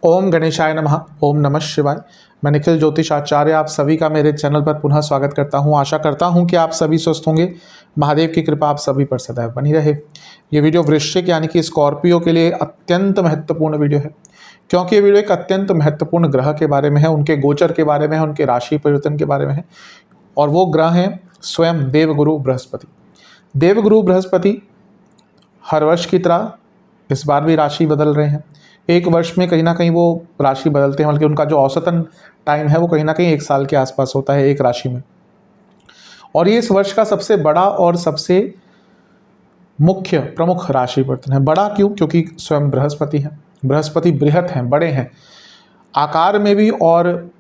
ओम गणेशाय नमः। ओम नमः शिवाय। मैं निखिल ज्योतिष आचार्य आप सभी का मेरे चैनल पर पुनः स्वागत करता हूं। आशा करता हूं कि आप सभी स्वस्थ होंगे। महादेव की कृपा आप सभी पर सदैव बनी रहे। ये वीडियो वृश्चिक यानी कि स्कॉर्पियो के लिए अत्यंत महत्वपूर्ण वीडियो है, क्योंकि ये वीडियो एक अत्यंत महत्वपूर्ण ग्रह के बारे में है, उनके गोचर के बारे में है, उनके राशि परिवर्तन के बारे में है। और वो ग्रह हैं स्वयं देवगुरु बृहस्पति। देवगुरु बृहस्पति हर वर्ष की तरह इस बार भी राशि बदल रहे हैं। एक वर्ष में कहीं ना कहीं वो राशि बदलते हैं, बल्कि उनका जो औसतन टाइम है वो कहीं ना कहीं एक साल के आसपास होता है एक राशि में। और ये इस वर्ष का सबसे बड़ा और सबसे मुख्य प्रमुख राशि परिवर्तन है। बड़ा क्यों? क्योंकि स्वयं बृहस्पति हैं। बृहस्पति बृहत हैं, बड़े हैं, आकार में भी और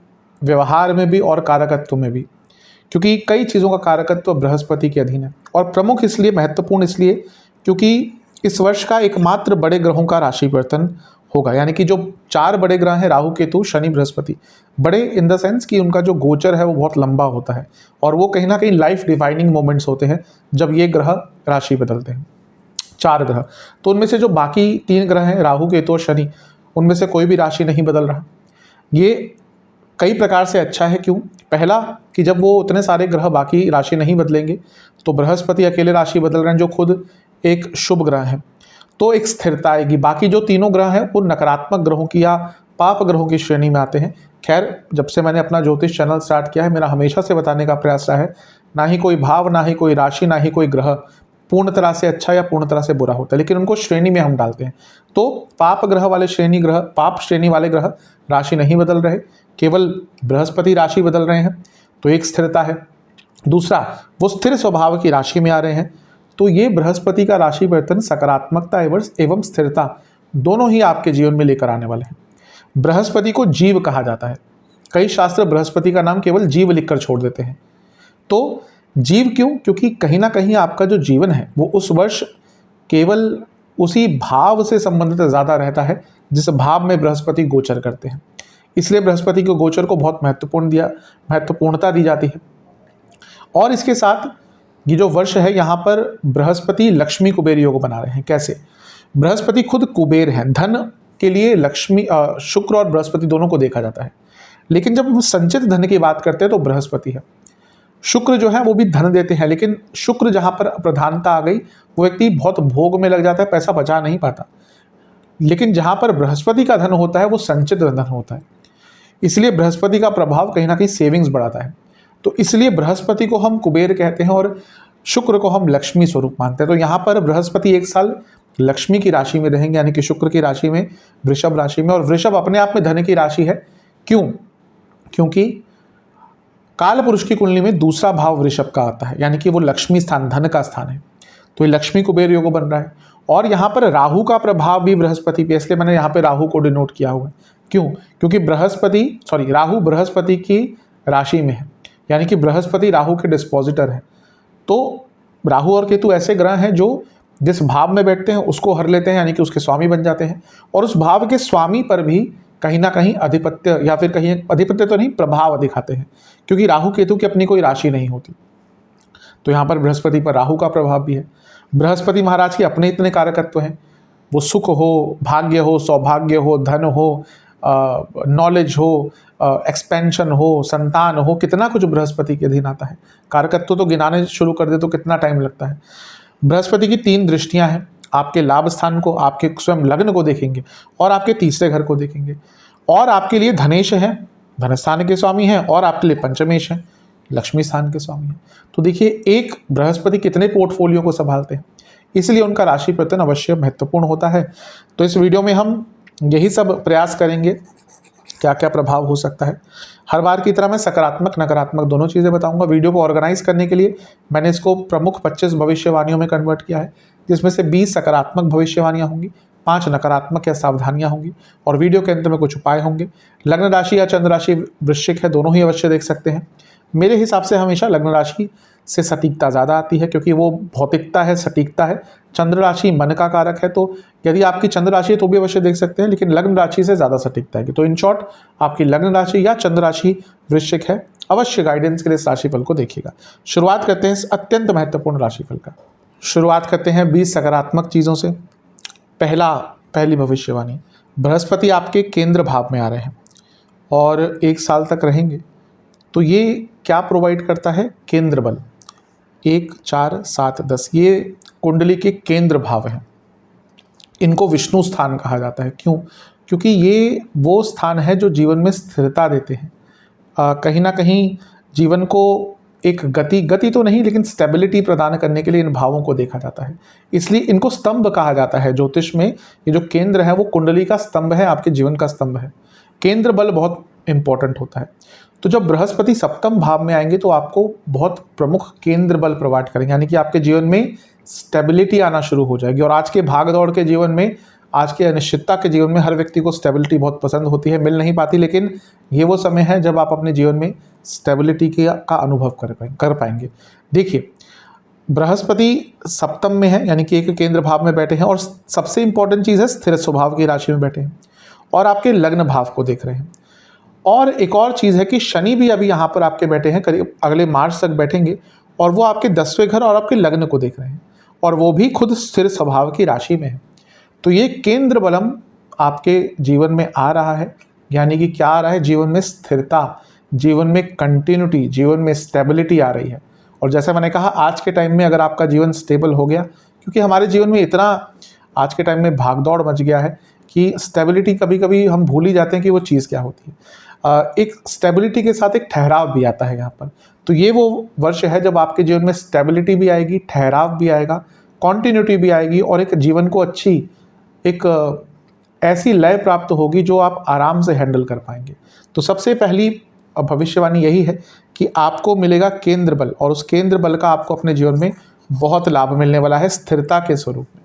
व्यवहार में भी और कारकत्व में भी, क्योंकि कई चीज़ों का कारकत्व बृहस्पति के अधीन है। और प्रमुख इसलिए, महत्वपूर्ण इसलिए क्योंकि इस वर्ष का एकमात्र बड़े ग्रहों का राशि परिवर्तन होगा। यानी कि जो 4 बड़े ग्रह हैं, राहु केतु शनि बृहस्पति, बड़े इन द सेंस कि उनका जो गोचर है वो बहुत लंबा होता है और वो कहीं ना कहीं लाइफ डिफाइनिंग मोमेंट्स होते हैं जब ये ग्रह राशि बदलते हैं। 4 ग्रह, तो उनमें से जो बाकी 3 ग्रह हैं राहु केतु और शनि, उनमें से कोई भी राशि नहीं बदल रहा। ये कई प्रकार से अच्छा है। क्यों? पहला कि जब वो उतने सारे ग्रह बाकी राशि नहीं बदलेंगे तो बृहस्पति अकेले राशि बदल रहे हैं, जो खुद एक शुभ ग्रह है, तो एक स्थिरता आएगी। बाकी जो तीनों ग्रह हैं वो नकारात्मक ग्रहों की या पाप ग्रहों की श्रेणी में आते हैं। खैर, जब से मैंने अपना ज्योतिष चैनल स्टार्ट किया है, मेरा हमेशा से बताने का प्रयास रहा है, ना ही कोई भाव, ना ही कोई राशि, ना ही कोई ग्रह पूर्ण तरह से अच्छा या पूर्ण तरह से बुरा होता है, लेकिन उनको श्रेणी में हम डालते हैं। तो पाप ग्रह वाले पाप श्रेणी वाले ग्रह राशि नहीं बदल रहे, केवल बृहस्पति राशि बदल रहे हैं, तो एक स्थिरता है। दूसरा, वो स्थिर स्वभाव की राशि में आ रहे हैं, तो ये बृहस्पति का राशि परिवर्तन सकारात्मकता एवं स्थिरता दोनों ही आपके जीवन में लेकर आने वाले हैं। बृहस्पति को जीव कहा जाता है। कई शास्त्र बृहस्पति का नाम केवल जीव लिखकर छोड़ देते हैं। तो जीव क्यों? क्योंकि कहीं ना कहीं आपका जो जीवन है वो उस वर्ष केवल उसी भाव से संबंधित ज़्यादा रहता है जिस भाव में बृहस्पति गोचर करते हैं। इसलिए बृहस्पति के गोचर को बहुत महत्वपूर्णता दी जाती है। और इसके साथ ये जो वर्ष है, यहाँ पर बृहस्पति लक्ष्मी कुबेर योग बना रहे हैं। कैसे? बृहस्पति खुद कुबेर हैं। धन के लिए लक्ष्मी, शुक्र और बृहस्पति दोनों को देखा जाता है, लेकिन जब हम संचित धन की बात करते हैं तो बृहस्पति है। शुक्र जो है वो भी धन देते हैं, लेकिन शुक्र जहाँ पर प्रधानता आ गई वो व्यक्ति बहुत भोग में लग जाता है, पैसा बचा नहीं पाता। लेकिन जहाँ पर बृहस्पति का धन होता है वो संचित धन होता है। इसलिए बृहस्पति का प्रभाव कहीं ना कहीं सेविंग्स बढ़ाता है। तो इसलिए बृहस्पति को हम कुबेर कहते हैं और शुक्र को हम लक्ष्मी स्वरूप मानते हैं। तो यहाँ पर बृहस्पति एक साल लक्ष्मी की राशि में रहेंगे, यानी कि शुक्र की राशि में, वृषभ राशि में। और वृषभ अपने आप में धन की राशि है। क्यों? क्योंकि काल पुरुष की कुंडली में दूसरा भाव वृषभ का आता है, यानी कि वो लक्ष्मी स्थान, धन का स्थान है। तो ये लक्ष्मी कुबेर योग बन रहा है। और यहाँ पर राहु का प्रभाव भी बृहस्पति पे, इसलिए मैंने यहाँ पे राहु को डिनोट किया हुआ है। क्यों? क्योंकि राहु बृहस्पति की राशि में है, यानी कि बृहस्पति राहु के डिस्पोजिटर है। तो राहु और केतु ऐसे ग्रह हैं जो जिस भाव में बैठते हैं उसको हर लेते हैं, यानी कि उसके स्वामी बन जाते हैं। और उस भाव के स्वामी पर भी कहीं ना कहीं आधिपत्य, या फिर कहीं आधिपत्य तो नहीं, प्रभाव दिखाते हैं, क्योंकि राहु केतु की अपनी कोई राशि नहीं होती। तो यहाँ पर बृहस्पति पर राहु का प्रभाव भी है। बृहस्पति महाराज के अपने इतने कारकत्व हैं, वो सुख हो, भाग्य हो, सौभाग्य हो, धन हो, नॉलेज हो, एक्सपेंशन हो, संतान हो, कितना कुछ बृहस्पति के अधीन आता है। कारकत्व तो गिनाने शुरू कर दे तो कितना टाइम लगता है। बृहस्पति की 3 दृष्टियां हैं। आपके लाभ स्थान को, आपके स्वयं लग्न को देखेंगे और आपके तीसरे घर को देखेंगे। और आपके लिए धनेश है, धन स्थान के स्वामी हैं, और आपके लिए पंचमेश है, लक्ष्मी स्थान के स्वामी हैं। तो देखिए एक बृहस्पति कितने पोर्टफोलियो को संभालते हैं, इसलिए उनका राशि परिवर्तन अवश्य महत्वपूर्ण होता है। तो इस वीडियो में हम यही सब प्रयास करेंगे, क्या क्या प्रभाव हो सकता है। हर बार की तरह मैं सकारात्मक नकारात्मक दोनों चीज़ें बताऊंगा। वीडियो को ऑर्गेनाइज करने के लिए मैंने इसको प्रमुख 25 भविष्यवाणियों में कन्वर्ट किया है, जिसमें से 20 सकारात्मक भविष्यवाणियाँ होंगी, 5 नकारात्मक या सावधानियाँ होंगी, और वीडियो के अंत में कुछ उपाय होंगे। लग्न राशि या चंद्र राशि वृश्चिक है, दोनों ही अवश्य देख सकते हैं। मेरे हिसाब से हमेशा लग्न राशि से सटीकता ज़्यादा आती है, क्योंकि वो भौतिकता है, सटीकता है। चंद्र राशि मन का कारक है, तो यदि आपकी चंद्र राशि है तो भी अवश्य देख सकते हैं, लेकिन लग्न राशि से ज़्यादा सटीकता है। तो इन शॉर्ट, आपकी लग्न राशि या चंद्र राशि वृश्चिक है, अवश्य गाइडेंस के लिए इस राशिफल को देखिएगा। शुरुआत करते हैं इस अत्यंत महत्वपूर्ण राशिफल का। शुरुआत करते हैं 20 सकारात्मक चीज़ों से। पहली भविष्यवाणी, बृहस्पति आपके केंद्र भाव में आ रहे हैं और 1 साल तक रहेंगे, तो ये क्या प्रोवाइड करता है? केंद्र बल। 1, 4, 7, 10 ये कुंडली के केंद्र भाव हैं। इनको विष्णु स्थान कहा जाता है। क्यों? क्योंकि ये वो स्थान है जो जीवन में स्थिरता देते हैं। कहीं ना कहीं जीवन को एक गति तो नहीं, लेकिन स्टेबिलिटी प्रदान करने के लिए इन भावों को देखा जाता है। इसलिए इनको स्तंभ कहा जाता है ज्योतिष में। ये जो केंद्र है वो कुंडली का स्तंभ है, आपके जीवन का स्तंभ है। केंद्र बल बहुत इंपॉर्टेंट होता है। तो जब बृहस्पति सप्तम भाव में आएंगे तो आपको बहुत प्रमुख केंद्र बल प्रोवाइड करेंगे, यानी कि आपके जीवन में स्टेबिलिटी आना शुरू हो जाएगी। और आज के भाग दौड़ के जीवन में, आज के अनिश्चितता के जीवन में हर व्यक्ति को स्टेबिलिटी बहुत पसंद होती है, मिल नहीं पाती, लेकिन ये वो समय है जब आप अपने जीवन में स्टेबिलिटी का अनुभव कर पाएंगे। देखिए, बृहस्पति सप्तम में है, यानी कि एक केंद्र भाव में बैठे हैं, और सबसे इंपॉर्टेंट चीज़ है स्थिर स्वभाव की राशि में बैठे हैं और आपके लग्न भाव को देख रहे हैं। और एक और चीज़ है कि शनि भी अभी यहाँ पर आपके बैठे हैं, करीब अगले मार्च तक बैठेंगे, और वो आपके 10वें घर और आपके लग्न को देख रहे हैं, और वो भी खुद स्थिर स्वभाव की राशि में है। तो ये केंद्र बलम आपके जीवन में आ रहा है, यानी कि क्या आ रहा है? जीवन में स्थिरता, जीवन में कंटिन्यूटी, जीवन में स्टेबिलिटी आ रही है। और जैसा मैंने कहा, आज के टाइम में अगर आपका जीवन स्टेबल हो गया, क्योंकि हमारे जीवन में इतना आज के टाइम में भागदौड़ मच गया है कि स्टेबिलिटी कभी कभी हम भूल ही जाते हैं कि वो चीज़ क्या होती है। एक स्टेबिलिटी के साथ एक ठहराव भी आता है यहाँ पर। तो ये वो वर्ष है जब आपके जीवन में स्टेबिलिटी भी आएगी, ठहराव भी आएगा, कॉन्टिन्यूटी भी आएगी, और एक जीवन को अच्छी एक ऐसी लय प्राप्त होगी जो आप आराम से हैंडल कर पाएंगे। तो सबसे पहली भविष्यवाणी यही है कि आपको मिलेगा केंद्र बल, और उस केंद्र बल का आपको अपने जीवन में बहुत लाभ मिलने वाला है स्थिरता के स्वरूप में।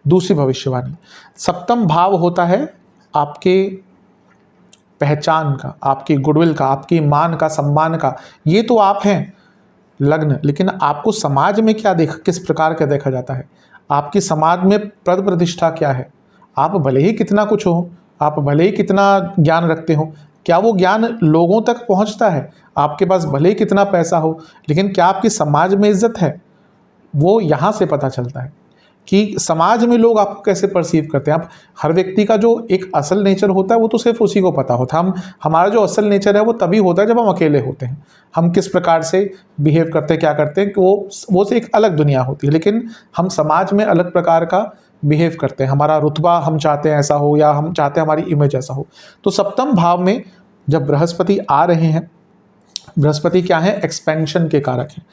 दूसरी भविष्यवाणी, सप्तम भाव होता है आपके पहचान का, आपकी गुडविल का, आपकी मान का, सम्मान का। ये तो आप हैं लग्न, लेकिन आपको समाज में क्या किस प्रकार का देखा जाता है? आपकी समाज में पद प्रतिष्ठा क्या है? आप भले ही कितना कुछ हो, आप भले ही कितना ज्ञान रखते हो, क्या वो ज्ञान लोगों तक पहुंचता है? आपके पास भले ही कितना पैसा हो, लेकिन क्या आपकी समाज में इज्जत है? वो यहाँ से पता चलता है कि समाज में लोग आपको कैसे परसीव करते हैं। आप हर व्यक्ति का जो एक असल नेचर होता है वो तो सिर्फ उसी को पता होता है। हमारा जो असल नेचर है वो तभी होता है जब हम अकेले होते हैं। हम किस प्रकार से बिहेव करते हैं, क्या करते हैं, वो से एक अलग दुनिया होती है। लेकिन हम समाज में अलग प्रकार का बिहेव करते हैं। हमारा रुतबा हम चाहते हैं ऐसा हो, या हम चाहते हैं हमारी इमेज ऐसा हो। तो सप्तम भाव में जब बृहस्पति आ रहे हैं, बृहस्पति क्या है? एक्सपेंशन के कारक हैं।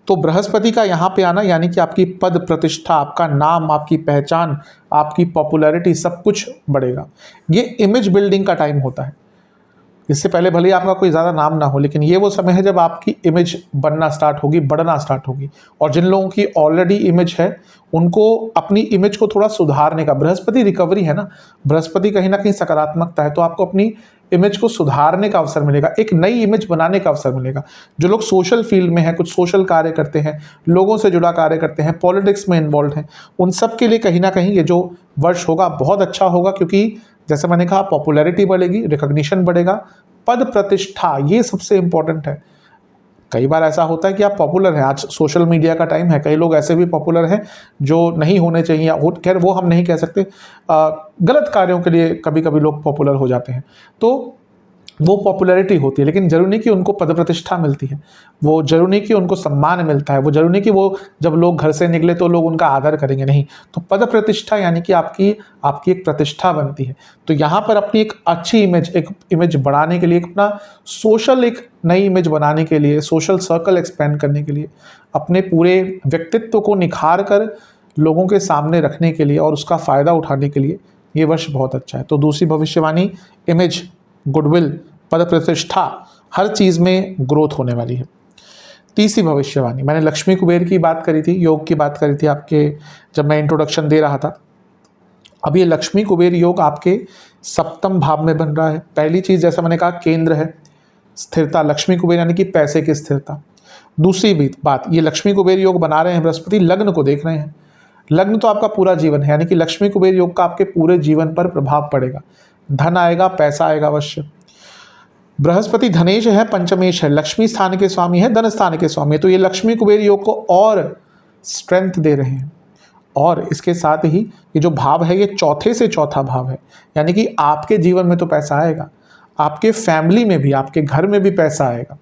तो बृहस्पति का यहाँ पे आना, यानी कि आपकी पद प्रतिष्ठा, आपका नाम, आपकी पहचान, आपकी पॉपुलैरिटी, सब कुछ बढ़ेगा। ये इमेज बिल्डिंग का टाइम होता है। इससे पहले भले ही आपका कोई ज़्यादा नाम ना हो, लेकिन ये वो समय है जब आपकी इमेज बनना स्टार्ट होगी, बढ़ना स्टार्ट होगी। और जिन लोगों की ऑलरेडी इमेज है, उनको अपनी इमेज को थोड़ा सुधारने का, बृहस्पति रिकवरी है ना, बृहस्पति कहीं ना कहीं सकारात्मकता है, तो आपको अपनी इमेज को सुधारने का अवसर मिलेगा, एक नई इमेज बनाने का अवसर मिलेगा। जो लोग सोशल फील्ड में हैं, कुछ सोशल कार्य करते हैं, लोगों से जुड़ा कार्य करते हैं, पॉलिटिक्स में इन्वॉल्व हैं, उन सब के लिए कहीं ना कहीं ये जो वर्ष होगा बहुत अच्छा होगा। क्योंकि जैसे मैंने कहा, पॉपुलैरिटी बढ़ेगी, रिकॉग्निशन बढ़ेगा, पद प्रतिष्ठा, ये सबसे इंपॉर्टेंट है। कई बार ऐसा होता है कि आप पॉपुलर हैं, आज सोशल मीडिया का टाइम है, कई लोग ऐसे भी पॉपुलर हैं जो नहीं होने चाहिए, खैर वो हम नहीं कह सकते, गलत कार्यों के लिए कभी कभी लोग पॉपुलर हो जाते हैं, तो वो पॉपुलैरिटी होती है। लेकिन जरूरी नहीं कि उनको पद प्रतिष्ठा मिलती है, वो जरूरी नहीं कि उनको सम्मान मिलता है, वो जरूरी नहीं कि वो जब लोग घर से निकले तो लोग उनका आदर करेंगे, नहीं। तो पद प्रतिष्ठा यानी कि आपकी एक प्रतिष्ठा बनती है। तो यहाँ पर अपनी एक अच्छी इमेज, एक इमेज बढ़ाने के लिए, अपना सोशल एक नई इमेज बनाने के लिए, सोशल सर्कल एक्सपेंड करने के लिए, अपने पूरे व्यक्तित्व को निखार कर लोगों के सामने रखने के लिए और उसका फ़ायदा उठाने के लिए ये वर्ष बहुत अच्छा है। तो दूसरी भविष्यवाणी, इमेज, गुडविल, पद प्रतिष्ठा, हर चीज़ में ग्रोथ होने वाली है। तीसरी भविष्यवाणी, मैंने लक्ष्मी कुबेर की बात करी थी, योग की बात करी थी आपके जब मैं इंट्रोडक्शन दे रहा था। अब ये लक्ष्मी कुबेर योग आपके सप्तम भाव में बन रहा है। पहली चीज़, जैसा मैंने कहा, केंद्र है, स्थिरता, लक्ष्मी कुबेर यानी कि पैसे की स्थिरता। दूसरी बात, ये लक्ष्मी कुबेर योग बना रहे हैं बृहस्पति, लग्न को देख रहे हैं। लग्न तो आपका पूरा जीवन है, यानी कि लक्ष्मी कुबेर योग का आपके पूरे जीवन पर प्रभाव पड़ेगा। धन आएगा, पैसा आएगा अवश्य। बृहस्पति धनेश है, पंचमेश है, लक्ष्मी स्थान के स्वामी है, धन स्थान के स्वामी है। तो ये लक्ष्मी कुबेर योग को और स्ट्रेंथ दे रहे हैं, और इसके साथ ही ये जो भाव है ये चौथे से चौथा भाव है, यानी कि आपके जीवन में तो पैसा आएगा, आपके फैमिली में भी, आपके घर में भी पैसा आएगा।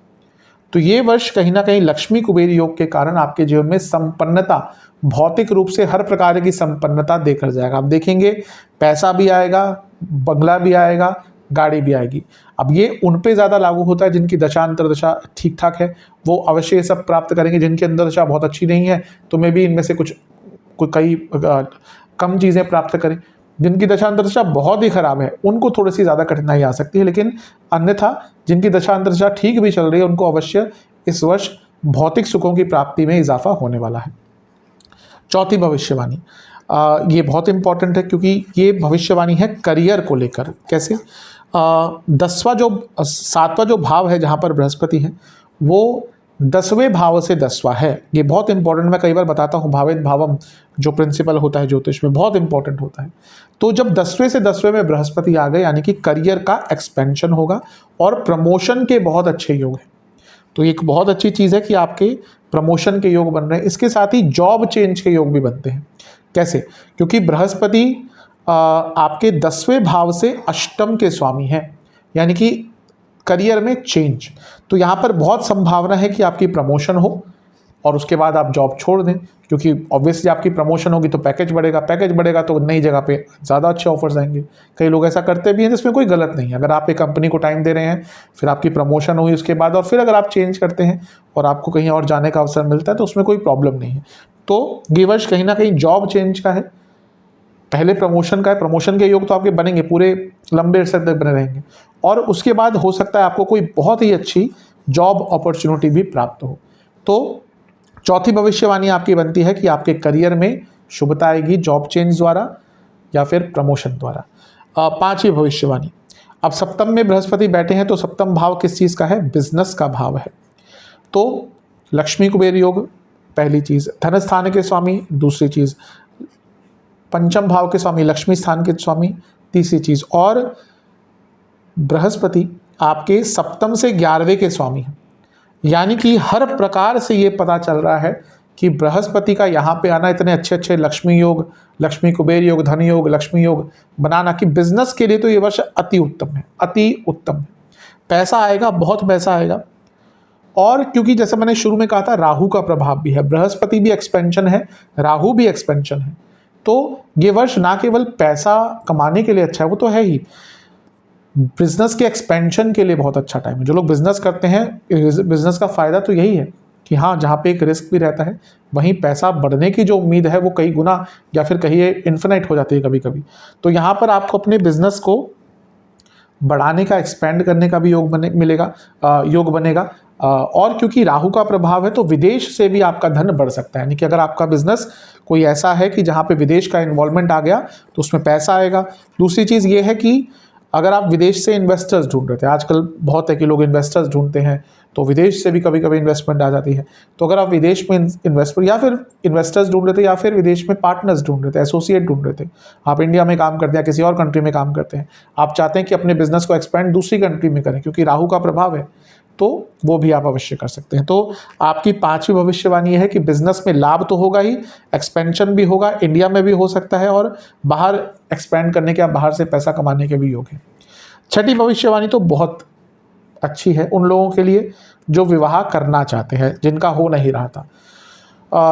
तो ये वर्ष कहीं ना कहीं लक्ष्मी कुबेर योग के कारण आपके जीवन में संपन्नता, भौतिक रूप से हर प्रकार की संपन्नता देकर जाएगा। आप देखेंगे पैसा भी आएगा, बंगला भी आएगा, गाड़ी भी आएगी। अब ये उन पे ज़्यादा लागू होता है जिनकी दशा अंतरदशा ठीक ठाक है, वो अवश्य ये सब प्राप्त करेंगे। जिनकी अंतरदशा बहुत अच्छी नहीं है तो मे भी इनमें से कई कम चीज़ें प्राप्त करें। जिनकी दशा अंतरदशा बहुत ही खराब है उनको थोड़ी सी ज़्यादा कठिनाई आ सकती है, लेकिन अन्यथा जिनकी दशा अंतरदशा ठीक भी चल रही है उनको अवश्य इस वर्ष भौतिक सुखों की प्राप्ति में इजाफा होने वाला है। चौथी भविष्यवाणी, ये बहुत इंपॉर्टेंट है क्योंकि ये भविष्यवाणी है करियर को लेकर। कैसे? 7वां जो भाव है जहाँ पर बृहस्पति है वो 10वें भाव से 10वां है। ये बहुत इंपॉर्टेंट, मैं कई बार बताता हूँ, भावेत भावम जो प्रिंसिपल होता है ज्योतिष में बहुत इंपॉर्टेंट होता है। तो जब 10वें से 10वें में बृहस्पति आ गए यानी कि करियर का एक्सपेंशन होगा और प्रमोशन के बहुत अच्छे योग हैं। तो एक बहुत अच्छी चीज़ है कि आपके प्रमोशन के योग बन रहे हैं। इसके साथ ही जॉब चेंज के योग भी बनते हैं। कैसे? क्योंकि बृहस्पति आपके 10वें भाव से अष्टम के स्वामी हैं, यानी कि करियर में चेंज। तो यहाँ पर बहुत संभावना है कि आपकी प्रमोशन हो और उसके बाद आप जॉब छोड़ दें, क्योंकि ऑब्वियसली आपकी प्रमोशन होगी तो पैकेज बढ़ेगा तो नई जगह पे ज़्यादा अच्छे ऑफर्स आएंगे। कई लोग ऐसा करते भी हैं, जिसमें कोई गलत नहीं है। अगर आप एक कंपनी को टाइम दे रहे हैं, फिर आपकी प्रमोशन हुई उसके बाद, और फिर अगर आप चेंज करते हैं और आपको कहीं और जाने का अवसर मिलता है तो उसमें कोई प्रॉब्लम नहीं है। तो ये वर्ष कहीं ना कहीं जॉब चेंज का है, पहले प्रमोशन का है। प्रमोशन के योग तो आपके बनेंगे, पूरे लंबे अरसे तक बने रहेंगे, और उसके बाद हो सकता है आपको कोई बहुत ही अच्छी जॉब अपॉर्चुनिटी भी प्राप्त हो। तो चौथी भविष्यवाणी आपकी बनती है कि आपके करियर में शुभता आएगी जॉब चेंज द्वारा या फिर प्रमोशन द्वारा। 5वीं भविष्यवाणी, अब सप्तम में बृहस्पति बैठे हैं तो सप्तम भाव किस चीज़ का है? बिजनेस का भाव है। तो लक्ष्मी कुबेर योग पहली चीज़, धन स्थान के स्वामी दूसरी चीज़, पंचम भाव के स्वामी लक्ष्मी स्थान के स्वामी तीसरी चीज़, और बृहस्पति आपके सप्तम से 11वें के स्वामी हैं। यानी कि हर प्रकार से ये पता चल रहा है कि बृहस्पति का यहाँ पे आना, इतने अच्छे अच्छे लक्ष्मी योग, लक्ष्मी कुबेर योग, धन योग, लक्ष्मी योग बनाना, कि बिजनेस के लिए तो ये वर्ष अति उत्तम है, अति उत्तम है। पैसा आएगा, बहुत पैसा आएगा। और क्योंकि जैसे मैंने शुरू में कहा था राहु का प्रभाव भी है, बृहस्पति भी एक्सपेंशन है, राहु भी एक्सपेंशन है, तो ये वर्ष ना केवल पैसा कमाने के लिए अच्छा है, वो तो है ही, बिजनेस के एक्सपेंशन के लिए बहुत अच्छा टाइम है। जो लोग बिजनेस करते हैं, बिजनेस का फ़ायदा तो यही है कि हाँ, जहाँ पे एक रिस्क भी रहता है वहीं पैसा बढ़ने की जो उम्मीद है वो कई गुना या फिर कहिए इन्फिनाइट हो जाती है कभी कभी। तो यहाँ पर आपको अपने बिजनेस को बढ़ाने का, एक्सपेंड करने का भी योग बनेगा। और क्योंकि राहु का प्रभाव है तो विदेश से भी आपका धन बढ़ सकता है। यानी कि अगर आपका बिजनेस कोई ऐसा है कि जहाँ पे विदेश का इन्वॉल्वमेंट आ गया तो उसमें पैसा आएगा। दूसरी चीज़ ये है कि अगर आप विदेश से इन्वेस्टर्स ढूंढ रहे थे, आजकल बहुत है कि लोग इन्वेस्टर्स ढूंढते हैं, तो विदेश से भी कभी कभी इन्वेस्टमेंट आ जाती है। तो अगर आप विदेश में इन्वेस्टमेंट या फिर इन्वेस्टर्स ढूंढ रहे थे या फिर विदेश में पार्टनर्स ढूंढ रहे थे, एसोसिएट ढूंढ रहे थे, आप इंडिया में काम करते हैं, किसी और कंट्री में काम करते हैं, आप चाहते हैं कि अपने बिजनेस को एक्सपेंड दूसरी कंट्री में करें क्योंकि राहु का प्रभाव है, तो वो भी आप अवश्य कर सकते हैं। तो आपकी 5वीं भविष्यवाणी है कि बिजनेस में लाभ तो होगा ही, एक्सपेंशन भी होगा, इंडिया में भी हो सकता है, और बाहर एक्सपेंड करने के, बाहर से पैसा कमाने के भी योग है। 6ठी भविष्यवाणी तो बहुत अच्छी है उन लोगों के लिए जो विवाह करना चाहते हैं, जिनका हो नहीं रहा था,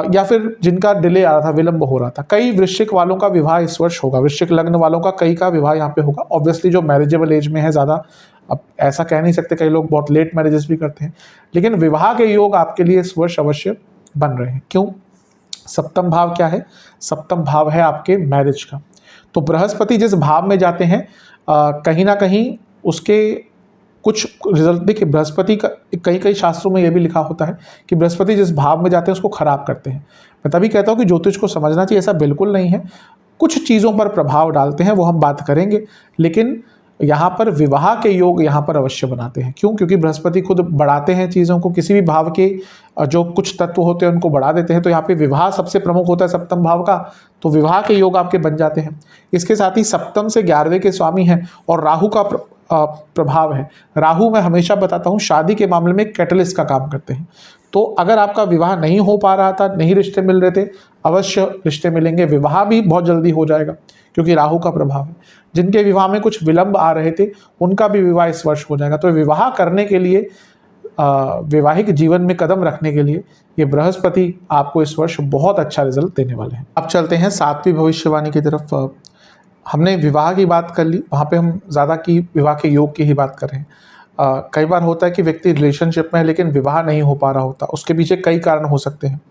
या फिर जिनका डिले आ रहा था, विलंब हो रहा था। कई वृश्चिक वालों का विवाह इस वर्ष होगा, वृश्चिक लग्न वालों का कई का विवाह यहाँ पे होगा। ऑब्वियसली जो मैरिजेबल एज में है ज़्यादा, अब ऐसा कह नहीं सकते, कई लोग बहुत लेट मैरिजेस भी करते हैं, लेकिन विवाह के योग आपके लिए इस वर्ष अवश्य बन रहे हैं। क्यों? सप्तम भाव क्या है? सप्तम भाव है आपके मैरिज का। तो बृहस्पति जिस भाव में जाते हैं कहीं ना कहीं उसके कुछ रिजल्ट, देखिए बृहस्पति का कई शास्त्रों में यह भी लिखा होता है कि बृहस्पति जिस भाव में जाते हैं उसको खराब करते हैं। मैं तभी कहता हूँ कि ज्योतिष को समझना चाहिए, ऐसा बिल्कुल नहीं है, कुछ चीज़ों पर प्रभाव डालते हैं, वो हम बात करेंगे, लेकिन यहाँ पर विवाह के योग यहाँ पर अवश्य बनाते हैं। क्यों? क्योंकि बृहस्पति खुद बढ़ाते हैं चीज़ों को, किसी भी भाव के जो कुछ तत्व होते हैं उनको बढ़ा देते हैं। तो यहाँ पे विवाह सबसे प्रमुख होता है सप्तम भाव का, तो विवाह के योग आपके बन जाते हैं। इसके साथ ही सप्तम से 11वें के स्वामी हैं और राहु का प्रभाव है। राहु मैं हमेशा बताता हूँ शादी के मामले में कैटलिस्ट का काम करते हैं। तो अगर आपका विवाह नहीं हो पा रहा था, नहीं रिश्ते मिल रहे थे, अवश्य रिश्ते मिलेंगे। विवाह भी बहुत जल्दी हो जाएगा क्योंकि राहु का प्रभाव है। जिनके विवाह में कुछ विलंब आ रहे थे उनका भी विवाह इस वर्ष हो जाएगा। तो विवाह करने के लिए, वैवाहिक जीवन में कदम रखने के लिए ये बृहस्पति आपको इस वर्ष बहुत अच्छा रिजल्ट देने वाले हैं। अब चलते हैं 7वीं भविष्यवाणी की तरफ। हमने विवाह की बात कर ली, वहाँ पे हम ज़्यादा की विवाह के योग की ही बात कर रहे हैं। कई बार होता है कि व्यक्ति रिलेशनशिप में है लेकिन विवाह नहीं हो पा रहा होता, उसके पीछे कई कारण हो सकते हैं।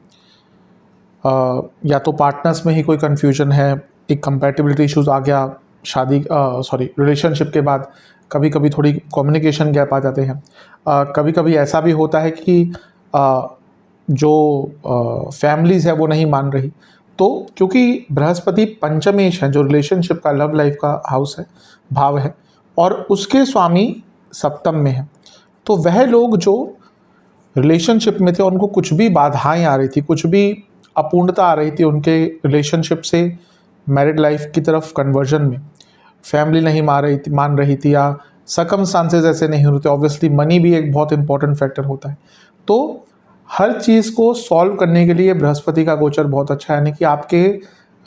या तो पार्टनर्स में ही कोई कन्फ्यूजन है, एक कंपैटिबिलिटी इश्यूज आ गया रिलेशनशिप के बाद, कभी कभी थोड़ी कम्युनिकेशन गैप आ जाते हैं। कभी कभी ऐसा भी होता है कि जो फैमिलीज़ है वो नहीं मान रही। तो क्योंकि बृहस्पति पंचमेश है, जो रिलेशनशिप का, लव लाइफ का हाउस है, भाव है, और उसके स्वामी सप्तम में है, तो वह लोग जो रिलेशनशिप में थे उनको कुछ भी बाधाएं आ रही थी, कुछ भी अपूर्णता आ रही थी उनके रिलेशनशिप से मैरिड लाइफ की तरफ कन्वर्जन में, फैमिली नहीं मान रही थी या सर्कमस्टांसेस ऐसे नहीं होते। ऑब्वियसली मनी भी एक बहुत इंपॉर्टेंट फैक्टर होता है। तो हर चीज़ को सॉल्व करने के लिए बृहस्पति का गोचर बहुत अच्छा है, यानी कि आपके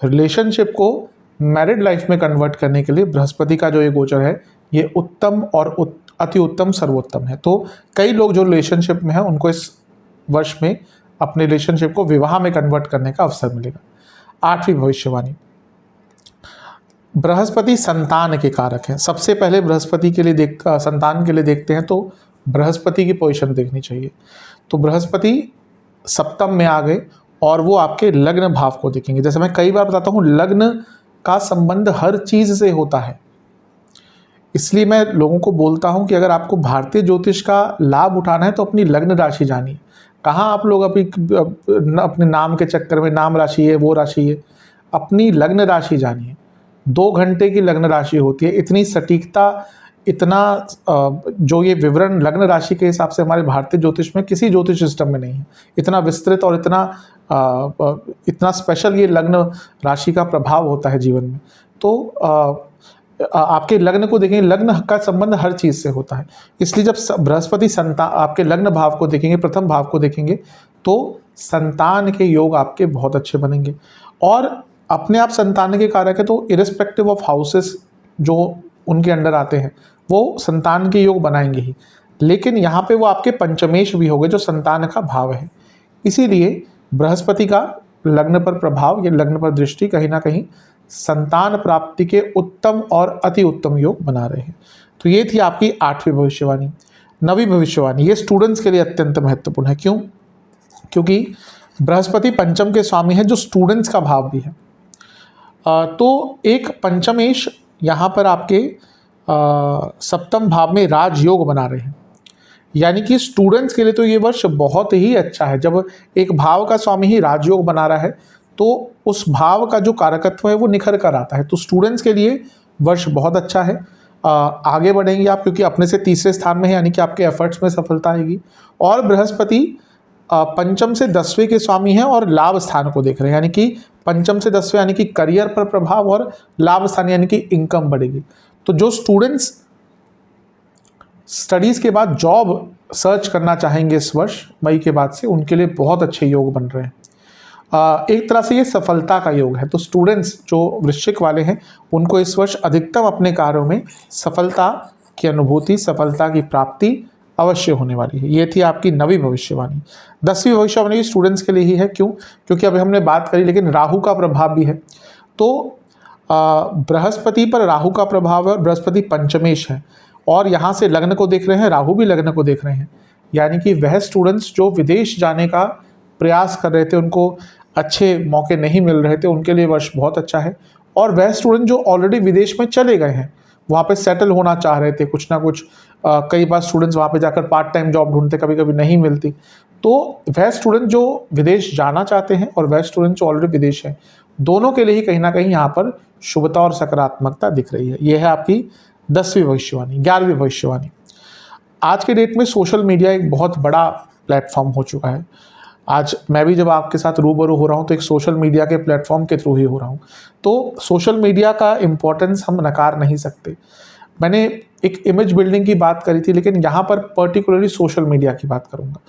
रिलेशनशिप को मैरिड लाइफ में कन्वर्ट करने के लिए बृहस्पति का जो ये गोचर है ये उत्तम और अति उत्तम सर्वोत्तम है। तो कई लोग जो रिलेशनशिप में हैं उनको इस वर्ष में अपने रिलेशनशिप को विवाह में कन्वर्ट करने का अवसर मिलेगा। 8वीं भविष्यवाणी, बृहस्पति संतान के कारक है। सबसे पहले बृहस्पति के लिए संतान के लिए देखते हैं तो बृहस्पति की पोजीशन देखनी चाहिए। तो बृहस्पति सप्तम में आ गए और वो आपके लग्न भाव को देखेंगे। जैसे मैं कई बार बताता हूँ, लग्न का संबंध हर चीज से होता है, इसलिए मैं लोगों को बोलता हूं कि अगर आपको भारतीय ज्योतिष का लाभ उठाना है तो अपनी लग्न राशि जानिए। कहाँ आप लोग अपने नाम के चक्कर में नाम राशि है, वो राशि है, अपनी लग्न राशि जानिए। 2 घंटे की लग्न राशि होती है। इतनी सटीकता, इतना जो ये विवरण लग्न राशि के हिसाब से हमारे भारतीय ज्योतिष में किसी ज्योतिष सिस्टम में नहीं है। इतना विस्तृत और इतना स्पेशल ये लग्न राशि का प्रभाव होता है जीवन में। तो आपके लग्न को देखेंगे, लग्न का संबंध हर चीज से होता है। इसलिए जब बृहस्पति आपके लग्न भाव को देखेंगे, प्रथम भाव को देखेंगे, तो संतान के योग आपके बहुत अच्छे बनेंगे। और अपने आप संतान के कारक है, तो इरिस्पेक्टिव ऑफ हाउसेस जो उनके अंडर आते हैं वो संतान के योग बनाएंगे ही। लेकिन यहाँ पे वो आपके पंचमेश भी हो गए जो संतान का भाव है। इसीलिए बृहस्पति का लग्न पर प्रभाव या लग्न पर दृष्टि कहीं ना कहीं संतान प्राप्ति के उत्तम और अति उत्तम योग बना रहे हैं। तो ये थी आपकी 8वीं भविष्यवाणी। 9वीं भविष्यवाणी ये स्टूडेंट्स के लिए अत्यंत महत्वपूर्ण है। क्यों? क्योंकि बृहस्पति पंचम के स्वामी है जो स्टूडेंट्स का भाव भी है। तो एक पंचमेश यहाँ पर आपके सप्तम भाव में राजयोग बना रहे हैं, यानी कि स्टूडेंट्स के लिए तो ये वर्ष बहुत ही अच्छा है। जब एक भाव का स्वामी ही राजयोग बना रहा है तो उस भाव का जो कारकत्व है वो निखर कर आता है। तो स्टूडेंट्स के लिए वर्ष बहुत अच्छा है। आगे बढ़ेंगे आप, क्योंकि अपने से तीसरे स्थान में है, यानी कि आपके एफर्ट्स में सफलता आएगी। और बृहस्पति पंचम से 10वें के स्वामी हैं और लाभ स्थान को देख रहे हैं, यानी कि पंचम से 10वें यानी कि करियर पर प्रभाव, और लाभ स्थान यानी कि इनकम बढ़ेगी। तो जो स्टूडेंट्स स्टडीज के बाद जॉब सर्च करना चाहेंगे इस वर्ष मई के बाद से, उनके लिए बहुत अच्छे योग बन रहे हैं। एक तरह से ये सफलता का योग है। तो स्टूडेंट्स जो वृश्चिक वाले हैं उनको इस वर्ष अधिकतम अपने कार्यों में सफलता की अनुभूति, सफलता की प्राप्ति अवश्य होने वाली है। ये थी आपकी 9वीं भविष्यवाणी। 10वीं भविष्यवाणी स्टूडेंट्स के लिए ही है। क्यों? क्योंकि अभी हमने बात करी, लेकिन राहु का प्रभाव भी है। तो बृहस्पति पर राहु का प्रभाव है और बृहस्पति पंचमेश है और यहाँ से लग्न को देख रहे हैं, राहु भी लग्न को देख रहे हैं, यानी कि वह स्टूडेंट्स जो विदेश जाने का प्रयास कर रहे थे, उनको अच्छे मौके नहीं मिल रहे थे, उनके लिए वर्ष बहुत अच्छा है। और वह स्टूडेंट जो ऑलरेडी विदेश में चले गए हैं, वहाँ पे सेटल होना चाह रहे थे, कुछ ना कुछ कई बार स्टूडेंट्स वहाँ पे जाकर पार्ट टाइम जॉब ढूंढते, कभी कभी नहीं मिलती, तो वह स्टूडेंट जो विदेश जाना चाहते हैं और वह स्टूडेंट जो ऑलरेडी विदेश है, दोनों के लिए ही कहीं ना कहीं यहाँ पर शुभता और सकारात्मकता दिख रही है। यह है आपकी 10वीं भविष्यवाणी। 11वीं भविष्यवाणी, आज के डेट में सोशल मीडिया एक बहुत बड़ा प्लेटफॉर्म हो चुका है। आज मैं भी जब आपके साथ रूबरू हो रहा हूँ तो एक सोशल मीडिया के प्लेटफॉर्म के थ्रू ही हो रहा हूँ। तो सोशल मीडिया का इम्पोर्टेंस हम नकार नहीं सकते। मैंने एक इमेज बिल्डिंग की बात करी थी, लेकिन यहाँ पर पर्टिकुलरली सोशल मीडिया की बात करूँगा,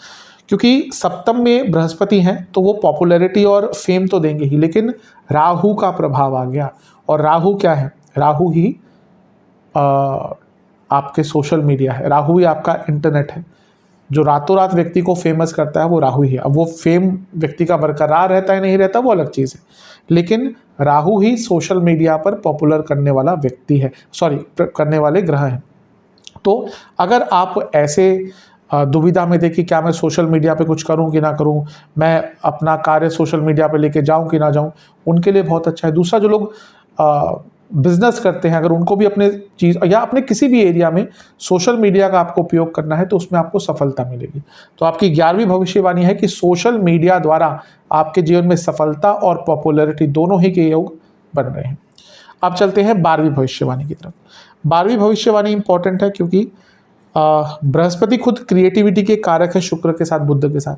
क्योंकि सप्तम में बृहस्पति हैं तो वो पॉपुलैरिटी और फेम तो देंगे ही, लेकिन राहु का प्रभाव आ गया। और राहु क्या है? राहु ही आपके सोशल मीडिया है, राहु ही आपका इंटरनेट है। जो रातों रात व्यक्ति को फेमस करता है वो राहु ही है। अब वो फेम व्यक्ति का बरकरार रहता है नहीं रहता वो अलग चीज़ है, लेकिन राहु ही सोशल मीडिया पर पॉपुलर करने वाला व्यक्ति है, करने वाले ग्रह हैं। तो अगर आप ऐसे दुविधा में देखिए क्या मैं सोशल मीडिया पे कुछ करूं कि ना करूं, मैं अपना कार्य सोशल मीडिया पे लेके जाऊं कि ना जाऊं, उनके लिए बहुत अच्छा है। दूसरा, जो लोग बिजनेस करते हैं, अगर उनको भी अपने चीज़ या अपने किसी भी एरिया में सोशल मीडिया का आपको उपयोग करना है तो उसमें आपको सफलता मिलेगी। तो आपकी 11वीं भविष्यवाणी है कि सोशल मीडिया द्वारा आपके जीवन में सफलता और पॉपुलैरिटी दोनों ही के योग बन रहे हैं। अब चलते हैं 12वीं भविष्यवाणी की तरफ। 12वीं भविष्यवाणी इंपॉर्टेंट है क्योंकि बृहस्पति खुद क्रिएटिविटी के कारक है, शुक्र के साथ, बुध के साथ,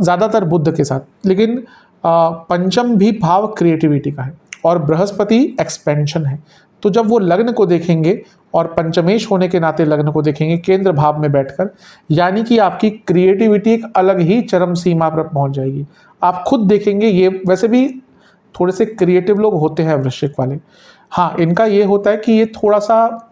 ज़्यादातर बुध के साथ, लेकिन पंचम भी भाव क्रिएटिविटी का है और बृहस्पति एक्सपेंशन है। तो जब वो लग्न को देखेंगे और पंचमेश होने के नाते लग्न को देखेंगे केंद्र भाव में बैठकर, यानी कि आपकी क्रिएटिविटी एक अलग ही चरम सीमा पर पहुंच जाएगी। आप खुद देखेंगे, ये वैसे भी थोड़े से क्रिएटिव लोग होते हैं वृश्चिक वाले। हाँ, इनका ये होता है कि ये थोड़ा सा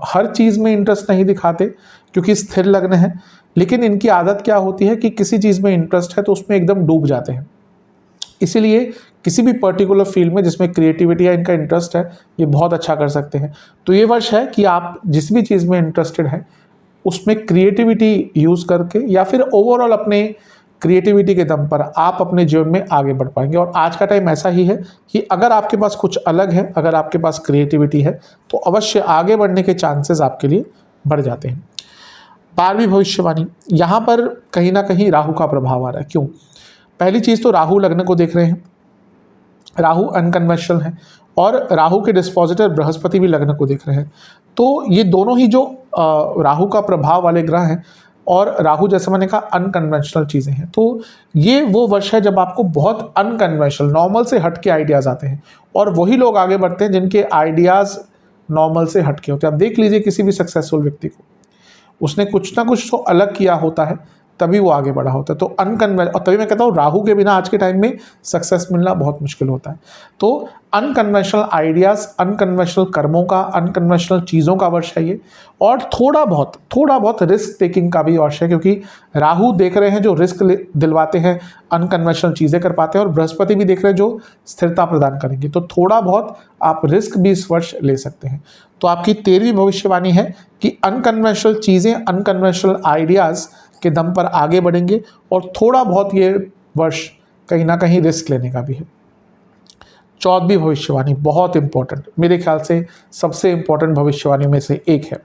हर चीज़ में इंटरेस्ट नहीं दिखाते क्योंकि स्थिर लग्न है, लेकिन इनकी आदत क्या होती है कि किसी चीज़ में इंटरेस्ट है तो उसमें एकदम डूब जाते हैं। इसीलिए किसी भी पर्टिकुलर फील्ड में जिसमें क्रिएटिविटी या इनका इंटरेस्ट है, ये बहुत अच्छा कर सकते हैं। तो ये वर्ष है कि आप जिस भी चीज़ में इंटरेस्टेड हैं उसमें क्रिएटिविटी यूज़ करके या फिर ओवरऑल अपने क्रिएटिविटी के दम पर आप अपने जीवन में आगे बढ़ पाएंगे। और आज का टाइम ऐसा ही है कि अगर आपके पास कुछ अलग है, अगर आपके पास क्रिएटिविटी है, तो अवश्य आगे बढ़ने के चांसेस आपके लिए बढ़ जाते हैं। 12वीं भविष्यवाणी, यहाँ पर कहीं ना कहीं राहु का प्रभाव आ रहा है। क्यों? पहली चीज़ तो राहु लग्न को देख रहे हैं, राहु अनकन्वेंशनल है, और राहु के डिस्पोजिटर बृहस्पति भी लग्न को देख रहे हैं। तो ये दोनों ही जो राहु का प्रभाव वाले ग्रह हैं, और राहु जैसे मैंने कहा अनकन्वेंशनल चीज़ें हैं, तो ये वो वर्ष है जब आपको बहुत अनकन्वेंशनल, नॉर्मल से हट के आइडियाज़ आते हैं, और वही लोग आगे बढ़ते हैं जिनके आइडियाज़ नॉर्मल से हट के होते हैं। आप देख लीजिए किसी भी सक्सेसफुल व्यक्ति को, उसने कुछ ना कुछ तो अलग किया होता है तभी वो आगे बढ़ा होता है। तो और तभी मैं कहता हूँ राहु के बिना आज के टाइम में सक्सेस मिलना बहुत मुश्किल होता है। तो अनकन्वेंशनल आइडियाज़, अनकन्वेंशनल कर्मों का, अनकन्वेंशनल चीज़ों का वर्ष है ये, और थोड़ा बहुत रिस्क टेकिंग का भी वर्ष है, क्योंकि राहु देख रहे हैं जो रिस्क दिलवाते हैं, अनकन्वेंशनल चीज़ें कर पाते हैं, और बृहस्पति भी देख रहे हैं जो स्थिरता प्रदान करेंगे। तो थोड़ा बहुत आप रिस्क भी इस वर्ष ले सकते हैं। तो आपकी 13वीं भविष्यवाणी है कि अनकन्वेंशनल चीज़ें, अनकन्वेंशनल आइडियाज़ के दम पर आगे बढ़ेंगे, और थोड़ा बहुत ये वर्ष कहीं ना कहीं रिस्क लेने का भी है। 14वीं भविष्यवाणी बहुत इंपॉर्टेंट, मेरे ख्याल से सबसे इंपॉर्टेंट भविष्यवाणी में से एक है।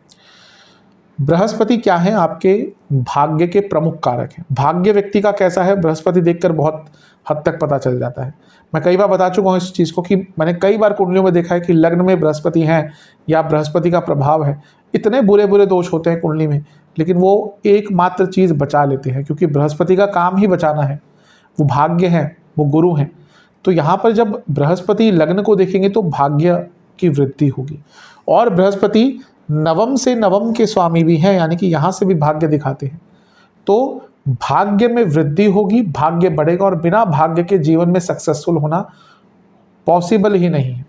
बृहस्पति क्या है? आपके भाग्य के प्रमुख कारक हैं। भाग्य व्यक्ति का कैसा है बृहस्पति देखकर बहुत हद तक पता चल जाता है। मैं कई बार बता चुका हूँ इस चीज़ को कि मैंने कई बार कुंडलियों में देखा है कि लग्न में बृहस्पति हैं या बृहस्पति का प्रभाव है, इतने बुरे बुरे दोष होते हैं कुंडली में, लेकिन वो एकमात्र चीज़ बचा लेते हैं, क्योंकि बृहस्पति का काम ही बचाना है। वो भाग्य है, वो गुरु हैं। तो यहाँ पर जब बृहस्पति लग्न को देखेंगे तो भाग्य की वृद्धि होगी, और बृहस्पति नवम से नवम के स्वामी भी हैं, यानी कि यहाँ से भी भाग्य दिखाते हैं। तो भाग्य में वृद्धि होगी, भाग्य बढ़ेगा, और बिना भाग्य के जीवन में सक्सेसफुल होना पॉसिबल ही नहीं है।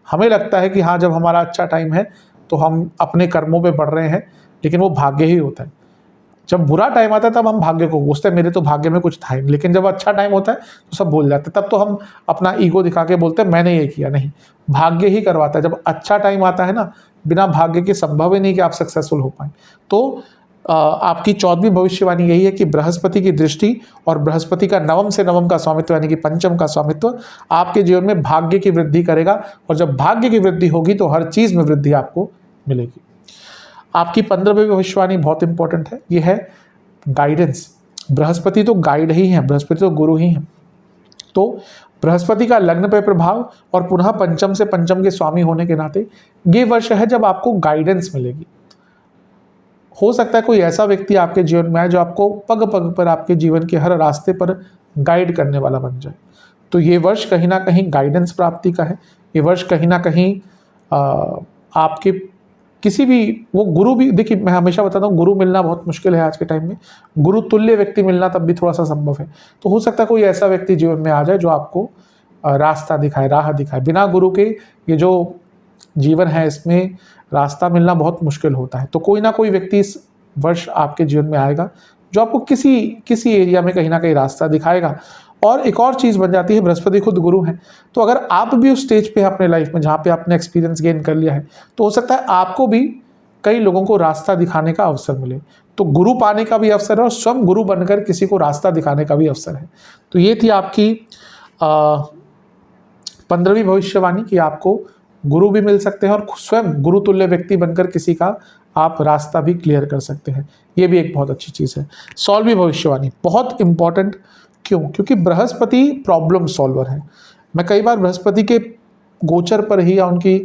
हमें लगता है कि हाँ, जब हमारा अच्छा टाइम है तो हम अपने कर्मों पे बढ़ रहे हैं, लेकिन वो भाग्य ही होता है। जब बुरा टाइम आता है तब हम भाग्य को कोसते हैं, मेरे तो भाग्य में कुछ था ही, लेकिन जब अच्छा टाइम होता है तो सब भूल जाते हैं। तब तो हम अपना ईगो दिखा के बोलते हैं मैंने ये किया, नहीं, भाग्य ही करवाता है। जब अच्छा टाइम आता है ना, बिना भाग्य के संभव ही नहीं कि आप सक्सेसफुल हो पाए। तो आपकी 14वीं भविष्यवाणी यही है कि बृहस्पति की दृष्टि और बृहस्पति का नवम से नवम का स्वामित्व, यानी कि पंचम का स्वामित्व, आपके जीवन में भाग्य की वृद्धि करेगा, और जब भाग्य की वृद्धि होगी तो हर चीज़ में वृद्धि आपको मिलेगी। आपकी 15वीं भविष्यवाणी बहुत इंपॉर्टेंट है, ये है गाइडेंस। बृहस्पति तो गाइड ही है, बृहस्पति तो गुरु ही है। तो बृहस्पति का लग्न पे प्रभाव और पुनः पंचम से पंचम के स्वामी होने के नाते ये वर्ष है जब आपको गाइडेंस मिलेगी। हो सकता है कोई ऐसा व्यक्ति आपके जीवन में आए जो आपको पग पग पर, आपके जीवन के हर रास्ते पर गाइड करने वाला बन जाए। तो ये वर्ष कहीं ना कहीं गाइडेंस प्राप्ति का है। ये वर्ष कहीं ना कहीं आपके किसी भी, वो गुरु भी, देखिए मैं हमेशा बताता हूँ गुरु मिलना बहुत मुश्किल है आज के टाइम में, गुरु तुल्य व्यक्ति मिलना तब भी थोड़ा सा संभव है। तो हो सकता है कोई ऐसा व्यक्ति जीवन में आ जाए जो आपको रास्ता दिखाए, राह दिखाए। बिना गुरु के ये जो जीवन है इसमें रास्ता मिलना बहुत मुश्किल होता है। तो कोई ना कोई व्यक्ति इस वर्ष आपके जीवन में आएगा जो आपको किसी किसी एरिया में कहीं ना कहीं रास्ता दिखाएगा। और एक और चीज़ बन जाती है, बृहस्पति खुद गुरु है, तो अगर आप भी उस स्टेज पे हैं अपने लाइफ में जहाँ पे आपने एक्सपीरियंस गेन कर लिया है, तो हो सकता है आपको भी कई लोगों को रास्ता दिखाने का अवसर मिले। तो गुरु पाने का भी अवसर है और स्वयं गुरु बनकर किसी को रास्ता दिखाने का भी अवसर है। तो ये थी आपकी 15वीं भविष्यवाणी कि आपको गुरु भी मिल सकते हैं और स्वयं गुरु तुल्य व्यक्ति बनकर किसी का आप रास्ता भी क्लियर कर सकते हैं। ये भी एक बहुत अच्छी चीज़ है। 16वीं भविष्यवाणी बहुत इंपॉर्टेंट, क्यों? क्योंकि बृहस्पति प्रॉब्लम सॉल्वर है। मैं कई बार बृहस्पति के गोचर पर ही या उनकी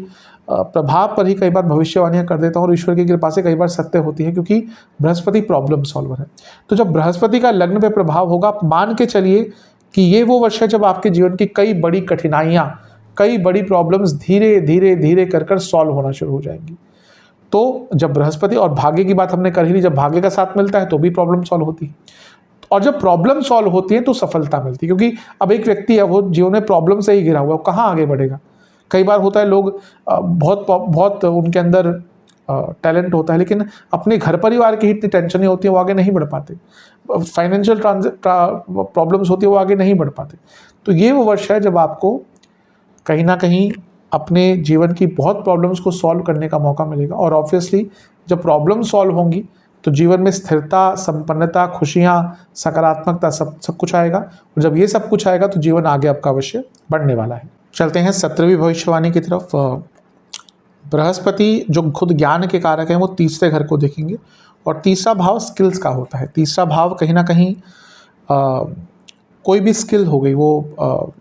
प्रभाव पर ही कई बार भविष्यवाणियां कर देता हूँ और ईश्वर की कृपा से कई बार सत्य होती है, क्योंकि बृहस्पति प्रॉब्लम सॉल्वर है। तो जब बृहस्पति का लग्न पे प्रभाव होगा, आप मान के चलिए कि ये वो वर्ष है जब आपके जीवन की कई बड़ी कठिनाइयाँ, कई बड़ी प्रॉब्लम्स धीरे धीरे धीरे कर सॉल्व होना शुरू हो जाएंगी। तो जब बृहस्पति, और भाग्य की बात हमने कर ही ली, जब भाग्य का साथ मिलता है तो भी प्रॉब्लम सॉल्व होती है, और जब प्रॉब्लम सॉल्व होती है तो सफलता मिलती है। क्योंकि अब एक व्यक्ति है वो जीवन में प्रॉब्लम से ही घिरा हुआ है, कहाँ आगे बढ़ेगा? कई बार होता है लोग बहुत उनके अंदर टैलेंट होता है, लेकिन अपने घर परिवार की इतनी टेंशन होती है वो आगे नहीं बढ़ पाते। फाइनेंशियल प्रॉब्लम्स होती है वो आगे नहीं बढ़ पाते। तो ये वो वर्ष है जब आपको कहीं ना कहीं अपने जीवन की बहुत प्रॉब्लम्स को सॉल्व करने का मौका मिलेगा। और ऑब्वियसली जब प्रॉब्लम सॉल्व होंगी तो जीवन में स्थिरता, संपन्नता, खुशियाँ, सकारात्मकता सब कुछ आएगा। और जब ये सब कुछ आएगा तो जीवन आगे आपका अवश्य बढ़ने वाला है। चलते हैं 17वीं भविष्यवाणी की तरफ। बृहस्पति जो खुद ज्ञान के कारक हैं वो तीसरे घर को देखेंगे, और तीसरा भाव स्किल्स का होता है। तीसरा भाव कहीं ना कहीं कोई भी स्किल हो गई, वो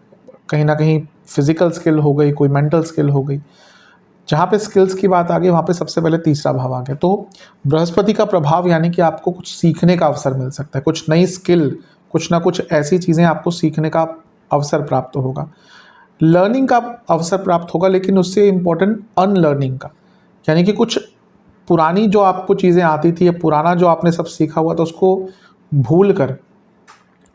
कहीं ना कहीं फिजिकल स्किल हो गई, कोई मेंटल स्किल हो गई, जहाँ पे स्किल्स की बात आ गई वहाँ पे सबसे पहले तीसरा भाव आ गया। तो बृहस्पति का प्रभाव यानी कि आपको कुछ सीखने का अवसर मिल सकता है, कुछ नई स्किल, कुछ ना कुछ ऐसी चीज़ें आपको सीखने का अवसर प्राप्त होगा, लर्निंग का अवसर प्राप्त होगा। लेकिन उससे इम्पोर्टेंट अनलर्निंग का, यानी कि कुछ पुरानी जो आपको चीज़ें आती थी या पुराना जो आपने सब सीखा हुआ था उसको भूल कर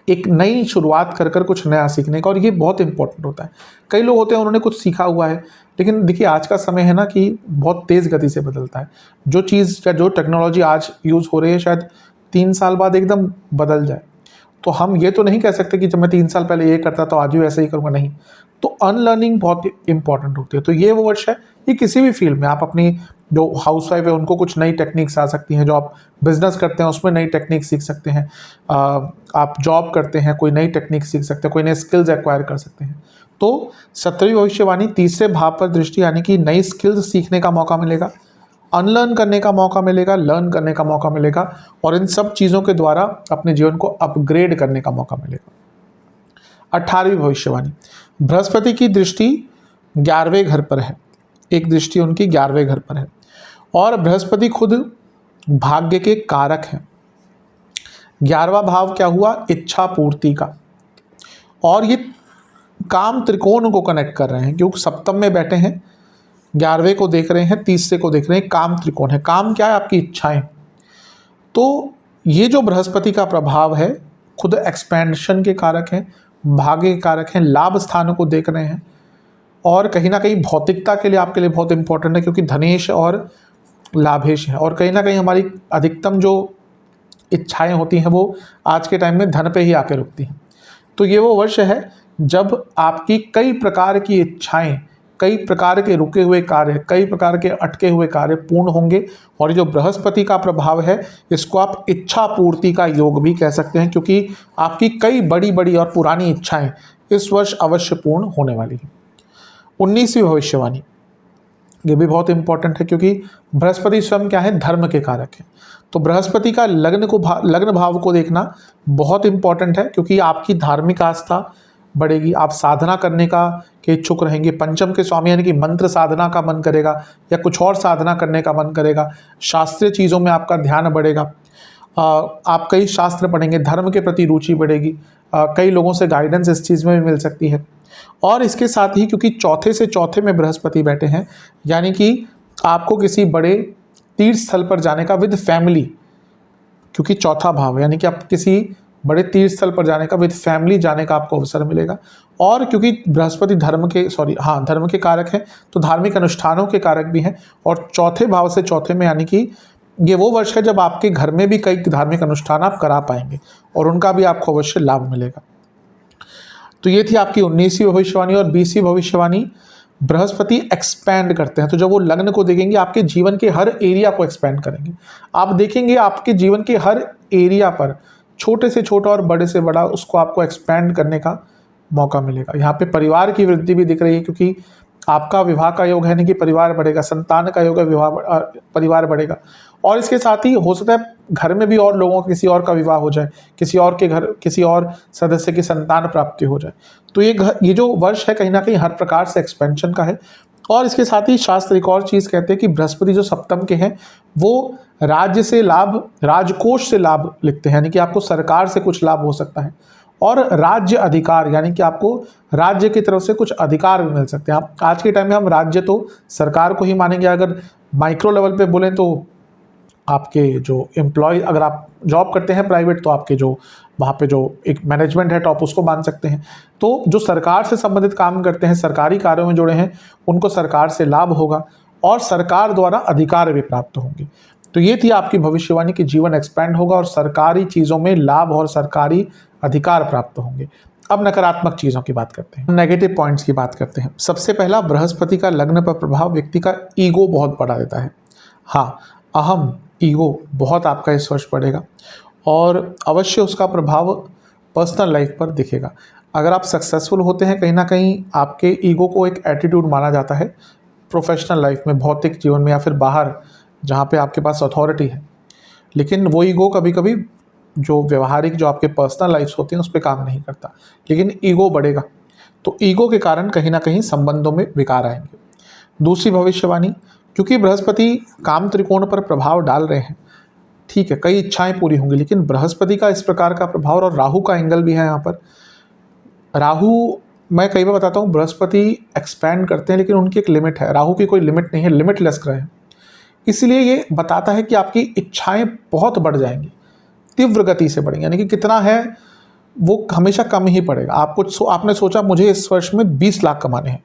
एक नई शुरुआत कर कुछ नया सीखने का। और ये बहुत इंपॉर्टेंट होता है। कई लोग होते हैं उन्होंने कुछ सीखा हुआ है, लेकिन देखिए आज का समय है ना कि बहुत तेज़ गति से बदलता है। जो चीज़ या जो टेक्नोलॉजी आज यूज़ हो रही है शायद 3 साल बाद एकदम बदल जाए। तो हम ये तो नहीं कह सकते कि जब मैं 3 साल पहले ये करता तो आज भी वैसे ही करूँगा, नहीं। तो अनलर्निंग बहुत इंपॉर्टेंट होती है। तो ये वो वर्ष है, ये किसी भी फील्ड में, आप अपनी जो हाउसवाइफ है उनको कुछ नई टेक्निक्स आ सकती हैं, जो आप बिजनेस करते हैं उसमें नई टेक्निक सीख सकते हैं, आप जॉब करते हैं कोई नई टेक्निक सीख सकते हैं, कोई नए स्किल्स एक्वायर कर सकते हैं। तो 17वीं भविष्यवाणी तीसरे भाव पर दृष्टि, यानी कि नई स्किल्स सीखने का मौका मिलेगा, अनलर्न करने का मौका मिलेगा, लर्न करने का मौका मिलेगा, और इन सब चीज़ों के द्वारा अपने जीवन को अपग्रेड करने का मौका मिलेगा। 18वीं भविष्यवाणी, बृहस्पति की दृष्टि 11वें घर पर है, एक दृष्टि उनकी 11वें घर पर है, और बृहस्पति खुद भाग्य के कारक हैं। 11वां भाव क्या हुआ? इच्छा पूर्ति का, और ये काम त्रिकोण को कनेक्ट कर रहे हैं, क्योंकि सप्तम में बैठे हैं, 11वें को देख रहे हैं, तीसरे को देख रहे हैं, काम त्रिकोण है। काम क्या है? आपकी इच्छाएं। तो ये जो बृहस्पति का प्रभाव है खुद एक्सपेंशन के कारक हैं, भाग्य के कारक हैं, लाभ स्थानों को देख रहे हैं, और कहीं ना कहीं भौतिकता के लिए आपके लिए बहुत इंपॉर्टेंट है, क्योंकि धनेश और लाभेश है। और कहीं ना कहीं हमारी अधिकतम जो इच्छाएं होती हैं वो आज के टाइम में धन पे ही आके रुकती हैं। तो ये वो वर्ष है जब आपकी कई प्रकार की इच्छाएं, कई प्रकार के रुके हुए कार्य, कई प्रकार के अटके हुए कार्य पूर्ण होंगे। और ये जो बृहस्पति का प्रभाव है इसको आप इच्छा पूर्ति का योग भी कह सकते हैं, क्योंकि आपकी कई बड़ी बड़ी और पुरानी इच्छाएं इस वर्ष अवश्य पूर्ण होने वाली हैं। 19वीं भविष्यवाणी, ये भी बहुत इंपॉर्टेंट है, क्योंकि बृहस्पति स्वयं क्या है? धर्म के कारक है। तो बृहस्पति का लग्न भाव को देखना बहुत इंपॉर्टेंट है, क्योंकि आपकी धार्मिक आस्था बढ़ेगी, आप साधना करने के इच्छुक रहेंगे। पंचम के स्वामी यानी कि मंत्र साधना का मन करेगा, या कुछ और साधना करने का मन करेगा, शास्त्रीय चीज़ों में आपका ध्यान बढ़ेगा, आप कई शास्त्र पढ़ेंगे, धर्म के प्रति रुचि बढ़ेगी, कई लोगों से गाइडेंस इस चीज़ में भी मिल सकती है। और इसके साथ ही क्योंकि चौथे से चौथे में बृहस्पति बैठे हैं, यानी कि आपको किसी बड़े तीर्थ स्थल पर जाने का विद फैमिली, क्योंकि चौथा भाव है, यानी कि आप किसी बड़े तीर्थ स्थल पर जाने का विद फैमिली जाने का आपको अवसर मिलेगा। और क्योंकि बृहस्पति धर्म के कारक हैं, तो धार्मिक अनुष्ठानों के कारक भी हैं। और चौथे भाव से चौथे में, यानी कि ये वो वर्ष है जब आपके घर में भी कई धार्मिक अनुष्ठान आप करा पाएंगे और उनका भी आपको अवश्य लाभ मिलेगा। तो ये थी आपकी 19वीं भविष्यवाणी। और 20वीं भविष्यवाणी, बृहस्पति एक्सपैंड करते हैं, तो जब वो लग्न को देखेंगे आपके जीवन के हर एरिया को एक्सपैंड करेंगे। आप देखेंगे आपके जीवन के हर एरिया पर छोटे से छोटा और बड़े से बड़ा उसको आपको एक्सपैंड करने का मौका मिलेगा। यहाँ पे परिवार की वृद्धि भी दिख रही है, क्योंकि आपका विवाह का योग है, यानी कि परिवार बढ़ेगा, संतान का योग है, परिवार बढ़ेगा। और इसके साथ ही हो सकता है घर में भी और लोगों का किसी और का विवाह हो जाए, किसी और के घर किसी और सदस्य की संतान प्राप्ति हो जाए। तो ये जो वर्ष है कहीं ना कहीं हर प्रकार से एक्सपेंशन का है। और इसके साथ ही शास्त्र एक और चीज़ कहते हैं कि बृहस्पति जो सप्तम के हैं वो राज्य से लाभ, राजकोष से लाभ लिखते हैं, यानी कि आपको सरकार से कुछ लाभ हो सकता है। और राज्य अधिकार, यानी कि आपको राज्य की तरफ से कुछ अधिकार भी मिल सकते हैं। आप आज के टाइम में हम राज्य तो सरकार को ही मानेंगे। अगर माइक्रो लेवल पे बोलें तो आपके जो एम्प्लॉय, अगर आप जॉब करते हैं प्राइवेट, तो आपके जो वहाँ पे जो एक मैनेजमेंट है टॉप, उसको मान सकते हैं। तो जो सरकार से संबंधित काम करते हैं, सरकारी कार्यों में जुड़े हैं, उनको सरकार से लाभ होगा और सरकार द्वारा अधिकार भी प्राप्त होंगे। तो ये थी आपकी भविष्यवाणी कि जीवन एक्सपैंड होगा और सरकारी चीज़ों में लाभ और सरकारी अधिकार प्राप्त होंगे। अब नकारात्मक चीज़ों की बात करते हैं, नेगेटिव पॉइंट्स की बात करते हैं। सबसे पहला, बृहस्पति का लग्न पर प्रभाव व्यक्ति का ईगो बहुत बढ़ा देता है। हाँ, अहम ईगो बहुत आपका इस वर्ष बढ़ेगा और अवश्य उसका प्रभाव पर्सनल लाइफ पर दिखेगा। अगर आप सक्सेसफुल होते हैं, कहीं ना कहीं आपके ईगो को एक एटीट्यूड माना जाता है प्रोफेशनल लाइफ में, भौतिक जीवन में या फिर बाहर जहाँ पे आपके पास अथॉरिटी है। लेकिन वो ईगो कभी कभी जो व्यवहारिक, जो आपके पर्सनल लाइफ्स होती हैं उस पर काम नहीं करता, लेकिन ईगो बढ़ेगा। तो ईगो के कारण कहीं ना कहीं संबंधों में विकार आएंगे। दूसरी भविष्यवाणी, क्योंकि बृहस्पति काम त्रिकोण पर प्रभाव डाल रहे हैं, ठीक है, कई इच्छाएं पूरी होंगी, लेकिन बृहस्पति का इस प्रकार का प्रभाव और राहु का एंगल भी है यहाँ पर। राहु, मैं कई बार बताता हूँ, बृहस्पति एक्सपैंड करते हैं लेकिन उनकी एक लिमिट है, राहु की कोई लिमिट नहीं है, लिमिटलेस ग्रह है। इसलिए ये बताता है कि आपकी इच्छाएं बहुत बढ़ जाएंगी, तीव्र गति से बढ़ेंगी, यानी कि कितना है वो हमेशा कम ही पड़ेगा। आपने सोचा मुझे इस वर्ष में 20 लाख कमाने हैं,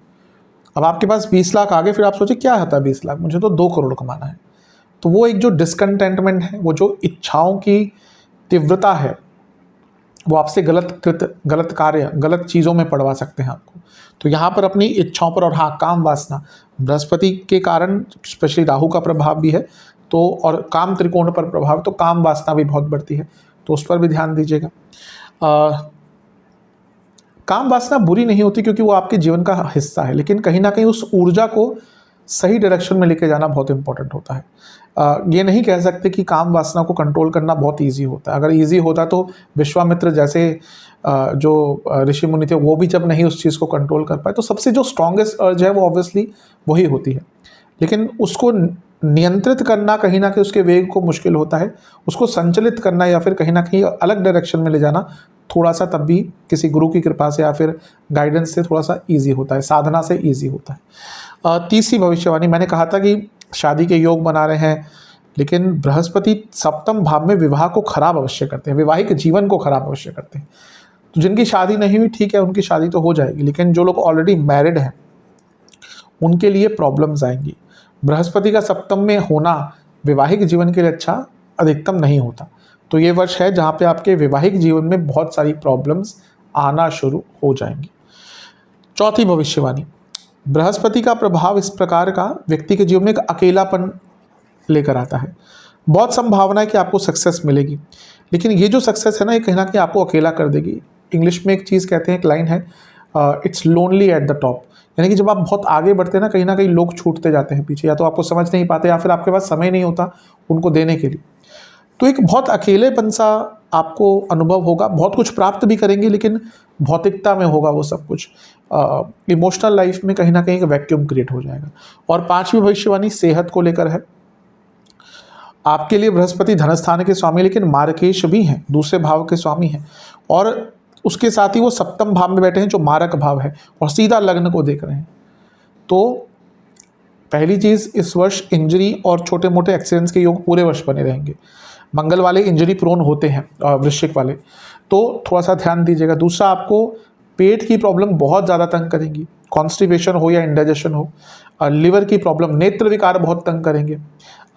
अब आपके पास 20 लाख आ गए, फिर आप सोचे क्या होता है 20 लाख, मुझे तो 2 करोड़ कमाना है। तो वो एक जो डिस्कंटेंटमेंट है, वो जो इच्छाओं की तीव्रता है, वो आपसे गलत कार्य, गलत चीज़ों में पड़वा सकते हैं आपको। तो यहाँ पर अपनी इच्छाओं पर, और हाँ, काम वासना, बृहस्पति के कारण स्पेशली राहु का प्रभाव भी है, तो और काम त्रिकोण पर प्रभाव, तो काम वासना भी बहुत बढ़ती है, तो उस पर भी ध्यान दीजिएगा। काम वासना बुरी नहीं होती क्योंकि वो आपके जीवन का हिस्सा है, लेकिन कहीं ना कहीं उस ऊर्जा को सही डायरेक्शन में लेके जाना बहुत इंपॉर्टेंट होता है। ये नहीं कह सकते कि काम वासना को कंट्रोल करना बहुत इजी होता है। अगर इजी होता तो विश्वामित्र जैसे जो ऋषि मुनि थे, वो भी जब नहीं उस चीज़ को कंट्रोल कर पाए, तो सबसे जो स्ट्रॉन्गेस्ट अर्ज है वो ऑब्वियसली वही होती है, लेकिन उसको नियंत्रित करना कहीं ना कहीं उसके वेग को मुश्किल होता है। उसको संचलित करना या फिर कहीं ना कहीं अलग डायरेक्शन में ले जाना थोड़ा सा तब भी किसी गुरु की कृपा से या फिर गाइडेंस से थोड़ा सा ईजी होता है, साधना से ईजी होता है। तीसरी भविष्यवाणी, मैंने कहा था कि शादी के योग बना रहे हैं, लेकिन बृहस्पति सप्तम भाव में विवाह को खराब अवश्य करते हैं, वैवाहिक जीवन को खराब अवश्य करते हैं। तो जिनकी शादी नहीं हुई, ठीक है, उनकी शादी तो हो जाएगी, लेकिन जो लोग ऑलरेडी मैरिड हैं उनके लिए प्रॉब्लम्स आएंगी। बृहस्पति का सप्तम में होना वैवाहिक जीवन के लिए अच्छा अधिकतम नहीं होता। तो ये वर्ष है जहाँ पे आपके वैवाहिक जीवन में बहुत सारी प्रॉब्लम्स आना शुरू हो जाएंगी। चौथी भविष्यवाणी, बृहस्पति का प्रभाव इस प्रकार का व्यक्ति के जीवन में एक अकेलापन लेकर आता है। बहुत संभावना है कि आपको सक्सेस मिलेगी, लेकिन ये जो सक्सेस है ना, ये कहीं ना कहीं आपको अकेला कर देगी। इंग्लिश में एक चीज़ कहते हैं, एक लाइन है, it's lonely at the top, यानी कि जब आप बहुत आगे बढ़ते हैं ना, कहीं ना कहीं लोग छूटते जाते हैं पीछे, या तो आपको समझ नहीं पाते या फिर आपके पास समय नहीं होता उनको देने के लिए। तो एक बहुत अकेलेपन सा आपको अनुभव होगा। बहुत कुछ प्राप्त भी करेंगे, लेकिन भौतिकता में होगा वो सब कुछ। इमोशनल लाइफ में कहीं ना कहीं एक वैक्यूम क्रिएट हो जाएगा। और पांचवी भविष्यवाणी सेहत को लेकर है। आपके लिए बृहस्पति धनस्थान के स्वामी, लेकिन मारकेश भी हैं, दूसरे भाव के स्वामी हैं, और उसके साथ ही वो सप्तम भाव में बैठे हैं जो मारक भाव है, और सीधा लग्न को देख रहे हैं। तो पहली चीज़, इस वर्ष इंजरी और छोटे मोटे एक्सीडेंट्स के योग पूरे वर्ष बने रहेंगे। मंगल वाले इंजरी प्रोन होते हैं, वृश्चिक वाले, तो थोड़ा सा ध्यान दीजिएगा। दूसरा, आपको पेट की प्रॉब्लम बहुत ज़्यादा तंग करेंगी, कॉन्स्टिपेशन हो या इंडाइजेशन हो। लिवर की प्रॉब्लम, नेत्र विकार बहुत तंग करेंगे।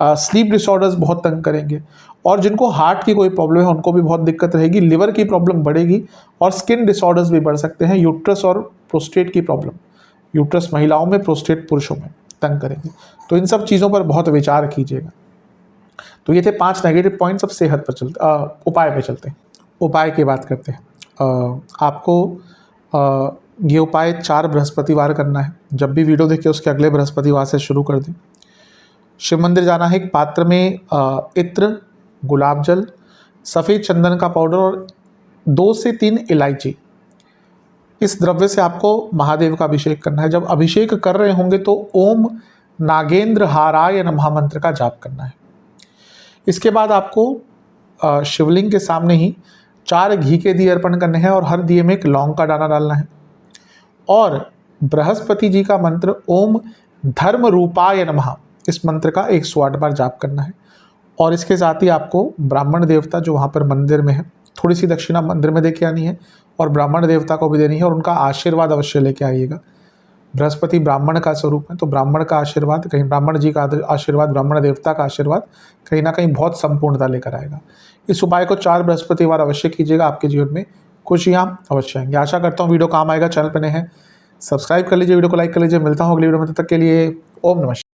स्लीप डिसऑर्डर्स बहुत तंग करेंगे। और जिनको हार्ट की कोई प्रॉब्लम है उनको भी बहुत दिक्कत रहेगी। लिवर की प्रॉब्लम बढ़ेगी और स्किन डिसऑर्डर्स भी बढ़ सकते हैं। यूट्रस और प्रोस्टेट की प्रॉब्लम, यूट्रस महिलाओं में, प्रोस्टेट पुरुषों में तंग करेंगे। तो इन सब चीज़ों पर बहुत विचार कीजिएगा। तो ये थे 5 नेगेटिव पॉइंट्स। अब सेहत पर चलते, उपाय पे चलते हैं। उपाय की बात करते हैं। आपको ये उपाय 4 बृहस्पतिवार करना है। जब भी वीडियो देखिए उसके अगले बृहस्पतिवार से शुरू कर दें। शिव मंदिर जाना है। एक पात्र में इत्र, गुलाब जल, सफ़ेद चंदन का पाउडर और 2 से 3 इलायची, इस द्रव्य से आपको महादेव का अभिषेक करना है। जब अभिषेक कर रहे होंगे तो ओम नागेंद्र हाराय नमः मंत्र का जाप करना है। इसके बाद आपको शिवलिंग के सामने ही 4 घी के दिए अर्पण करने हैं और हर दिए में एक लौंग का दाना डालना है। और बृहस्पति जी का मंत्र ओम धर्म रूपाय नमः, इस मंत्र का 108 बार जाप करना है। और इसके साथ ही आपको ब्राह्मण देवता जो वहाँ पर मंदिर में है, थोड़ी सी दक्षिणा मंदिर में देके आनी है और ब्राह्मण देवता को भी देनी है और उनका आशीर्वाद अवश्य लेके आइएगा। बृहस्पति ब्राह्मण का स्वरूप है, तो ब्राह्मण का आशीर्वाद, कहीं ब्राह्मण जी का आशीर्वाद, ब्राह्मण देवता का आशीर्वाद कहीं ना कहीं बहुत संपूर्णता लेकर आएगा। इस उपाय को 4 बृहस्पतिवार अवश्य कीजिएगा, आपके जीवन में खुशियाँ अवश्य आएंगी। आशा करता हूँ वीडियो काम आएगा। चैनल पर नए हैं सब्सक्राइब कर लीजिए, वीडियो को लाइक कर लीजिए। मिलता हूँ अगली वीडियो में, तब तक के लिए ओम नमः।